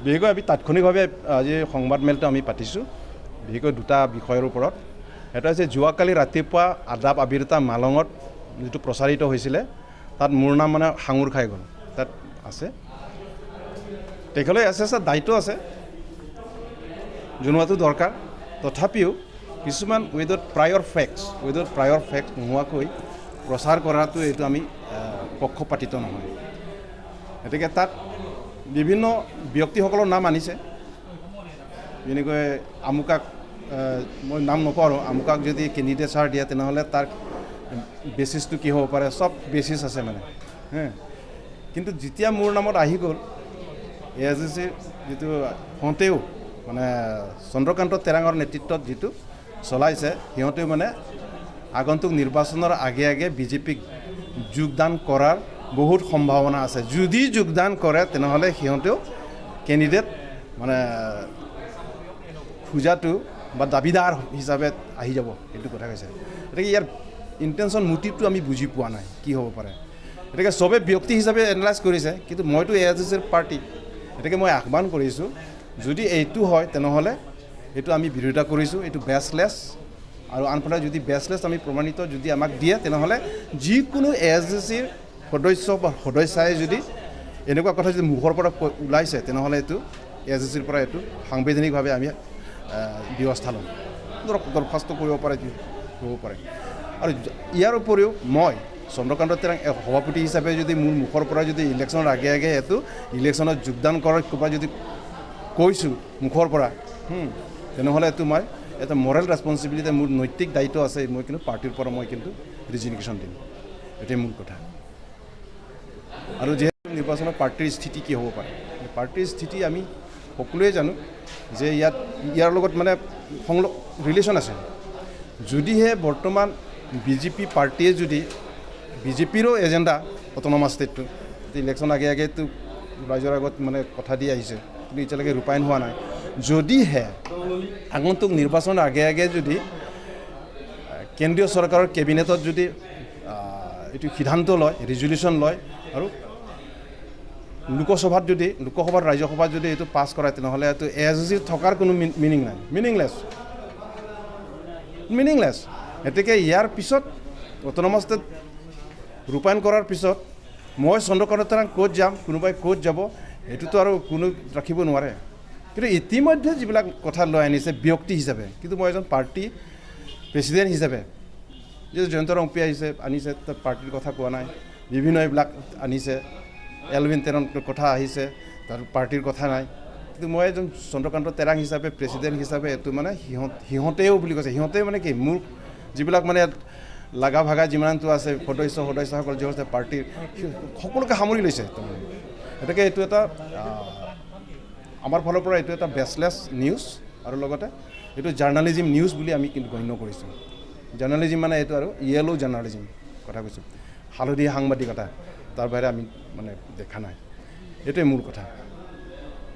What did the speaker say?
বিশেষকৈ আমি তাৎক্ষণিকভাৱে আজি সংবাদ মেলটো আমি পাতিছোঁ বিশেষকৈ দুটা বিষয়ৰ ওপৰত। এটা হৈছে যোৱাকালি ৰাতিপুৱা আদাব আবিৰতা মালঙত যিটো প্ৰচাৰিত হৈছিলে তাত মোৰ নাম মানে সাঙুৰ খাই গ'ল। তাত আছে তেখেতলৈ আছে দায়িত্ব আছে জনোৱাটো দৰকাৰ। তথাপিও কিছুমান উইদাউট প্ৰায়ৰ ফেক্টছ নোহোৱাকৈ প্ৰচাৰ কৰাটো এইটো আমি পক্ষপাতিত নহয়। গতিকে তাত বিভিন্ন ব্যক্তিসকলৰ নাম আনিছে, যেনেকৈ আমুকাক মই নাম নকওঁ আৰু আমুকাক যদি কেণ্ডিডেটছাৰ দিয়ে তেনেহ'লে তাৰ বেচিছটো কি হ'ব পাৰে, চব বেচিছ আছে মানে কিন্তু যেতিয়া মোৰ নামত আহি গ'ল AICCৰ যিটো সিহঁতেও মানে চন্দ্ৰকান্ত তেৰাঙৰ নেতৃত্বত যিটো চলাইছে সিহঁতেও মানে আগন্তুক নিৰ্বাচনৰ আগে আগে বিজেপিক যোগদান কৰাৰ বহুত সম্ভাৱনা আছে। যদি যোগদান কৰে তেনেহ'লে সিহঁতেও কেণ্ডিডেট মানে খোজাটো বা দাবীদাৰ হিচাপে আহি যাব, এইটো কথা কৈছে। গতিকে ইয়াৰ ইণ্টেনশ্যন মোটিভটো আমি বুজি পোৱা নাই কি হ'ব পাৰে। গতিকে চবে ব্যক্তি হিচাপে এনালাইজ কৰিছে, কিন্তু মইতো AICCৰ পাৰ্টি। গতিকে মই আহ্বান কৰিছোঁ যদি এইটো হয় তেনেহ'লে এইটো আমি বিৰোধিতা কৰিছোঁ, এইটো বেচলেছ। আৰু আনফালে যদি বেচলেছ আমি প্ৰমাণিত যদি আমাক দিয়ে তেনেহ'লে যিকোনো AICCৰ সদস্য বা সদস্যাই যদি এনেকুৱা কথা যদি মুখৰ পৰা ওলাইছে তেনেহ'লে এইটো AICCৰ পৰা এইটো সাংবিধানিকভাৱে আমি ব্যৱস্থা ল'ম, দৰখাস্ত কৰিব পাৰে, হ'ব পাৰে। আৰু ইয়াৰ উপৰিও মই চন্দ্ৰকান্ত তেৰাং সভাপতি হিচাপে যদি মোৰ মুখৰ পৰা যদি ইলেকশ্যনৰ আগে আগে এইটো ইলেকশ্যনত যোগদান কৰাৰ কিবা যদি কৈছোঁ মুখৰ পৰা তেনেহ'লে এইটো মই এটা মৰেল ৰেছপনচিবিলিটি, মোৰ নৈতিক দায়িত্ব আছে, মই কিন্তু পাৰ্টিৰ পৰা মই কিন্তু ৰিজিগনেশ্যন দিম, এইটোৱে মূল কথা। আৰু যিহেতু নিৰ্বাচনত পাৰ্টিৰ স্থিতি কি হ'ব পাৰে, পাৰ্টিৰ স্থিতি আমি সকলোৱে জানো যে ইয়াৰ লগত মানে ৰিলেশ্যন আছে। যদিহে বৰ্তমান বিজেপি পাৰ্টিয়ে যদি বিজেপিৰো এজেণ্ডা অট'নমাছ ষ্টেটটো ইলেকশ্যন আগে আগেতো ৰাইজৰ আগত মানে কথা দি আহিছে, কিন্তু এতিয়ালৈকে ৰূপায়ণ হোৱা নাই। যদিহে আগন্তুক নিৰ্বাচনৰ আগে আগে যদি কেন্দ্ৰীয় চৰকাৰৰ কেবিনেটত যদি এইটো সিদ্ধান্ত লয়, ৰিজলিউশ্যন লয় আৰু লোকসভাত ৰাজ্যসভাত যদি এইটো পাছ কৰায় তেনেহ'লে এইটো AICC থকাৰ কোনো মিনিং নাই, মিনিংলেছ। গতিকে ইয়াৰ পিছত অট'নমাছ ষ্টেট ৰূপায়ণ কৰাৰ পিছত মই চন্দ্ৰকান্ত তেৰাং ক'ত যাম, কোনোবাই ক'ত যাব, এইটোতো আৰু কোনো ৰাখিব নোৱাৰে। কিন্তু ইতিমধ্যে যিবিলাক কথা লৈ আনিছে ব্যক্তি হিচাপে, কিন্তু মই এজন পাৰ্টি প্ৰেচিডেণ্ট হিচাপে যিটো জয়ন্ত ৰংপি আনিছে তাত পাৰ্টিৰ কথা কোৱা নাই, বিভিন্ন এইবিলাক আনিছে, এলভিন তেৰণৰ কথা আহিছে, তাৰ পাৰ্টিৰ কথা নাই। কিন্তু মই এজন চন্দ্ৰকান্ত তেৰাং হিচাপে প্ৰেচিডেণ্ট হিচাপে এইটো মানে সিহঁতেও বুলি কৈছে, সিহঁতে মানে কি মোৰ যিবিলাক মানে লাগা ভাগা যিমানটো আছে সদস্যসকল যি আছে পাৰ্টিৰ সকলোকে সামৰি লৈছে তাৰমানে। গতিকে এইটো এটা আমাৰ ফালৰ পৰা এইটো এটা বেচলেছ নিউজ, আৰু লগতে এইটো জাৰ্ণালিজিম নিউজ বুলি আমি কিন্তু গণ্য কৰিছোঁ। জাৰ্ণালিজিম মানে এইটো আৰু য়েলো জাৰ্ণালিজিম কথা কৈছোঁ, হালধীয়া সাংবাদিকতা, তাৰ বাহিৰে আমি মানে দেখা নাই, এইটোৱে মূল কথা।